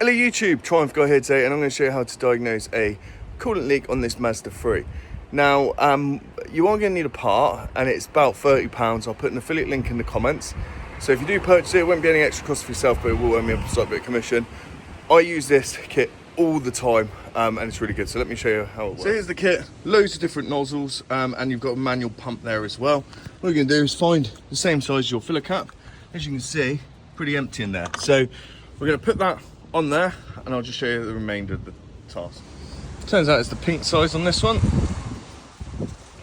Hello YouTube, Triumph Guy here today, and I'm going to show you how to diagnose a coolant leak on this Mazda 3. Now, you are going to need a part, and it's about £30. I'll put an affiliate link in the comments. So if you do purchase it, it won't be any extra cost for yourself, but it will earn me a slight bit of commission. I use this kit all the time, and it's really good. So let me show you how it works. So here's the kit, loads of different nozzles, and you've got a manual pump there as well. What you're going to do is find the same size as your filler cap. As you can see, pretty empty in there. So we're going to put that on there, and I'll just show you the remainder of the task. Turns out it's the pink size on this one.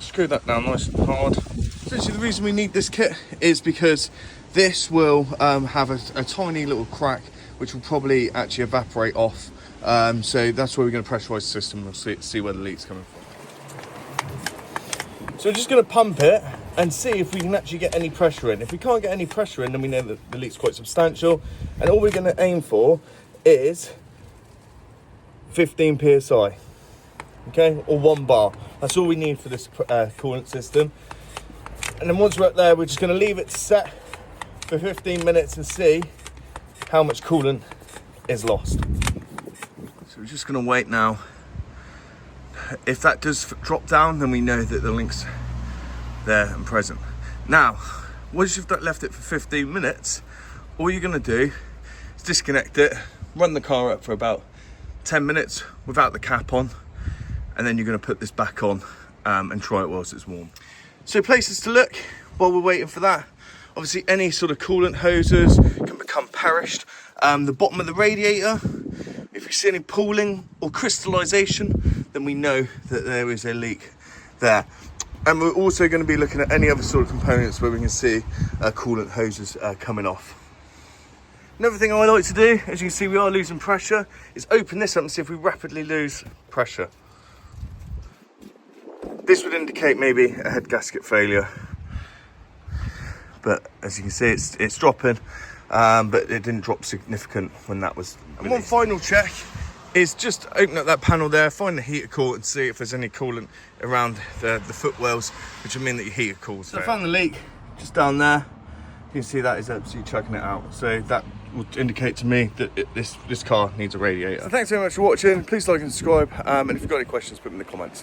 Screw that down nice and hard. Essentially the reason we need this kit is because this will have a tiny little crack which will probably actually evaporate off. So that's where we're going to pressurize the system and see where the leak's coming from. So we're just going to pump it and see if we can actually get any pressure in. If we can't get any pressure in, then we know that the leak's quite substantial, and all we're going to aim for is 15 psi, okay, or 1 bar. That's all we need for this coolant system. And then once we're up there, we're just going to leave it set for 15 minutes and see how much coolant is lost. So we're just going to wait now. If that does drop down, then we know that the link's there and present. Now, once you've left it for 15 minutes, all you're going to do is disconnect it, run the car up for about 10 minutes without the cap on, and then you're going to put this back on and try it whilst it's warm. So places to look while we're waiting for that. Obviously any sort of coolant hoses can become perished. The bottom of the radiator, if you see any pooling or crystallization, then we know that there is a leak there. And we're also going to be looking at any other sort of components where we can see coolant hoses coming off. Another thing I like to do, as you can see we are losing pressure, is open this up and see if we rapidly lose pressure. This would indicate maybe a head gasket failure. But as you can see, it's dropping, but it didn't drop significant when that was released. And one final check is just open up that panel there, find the heater core and see if there's any coolant around the footwells, which will mean that your heater cool's there. So I found the leak just down there. You can see that is absolutely chucking it out. So that would indicate to me that this car needs a radiator. So thanks very much for watching. Please like and subscribe. And if you've got any questions, put them in the comments.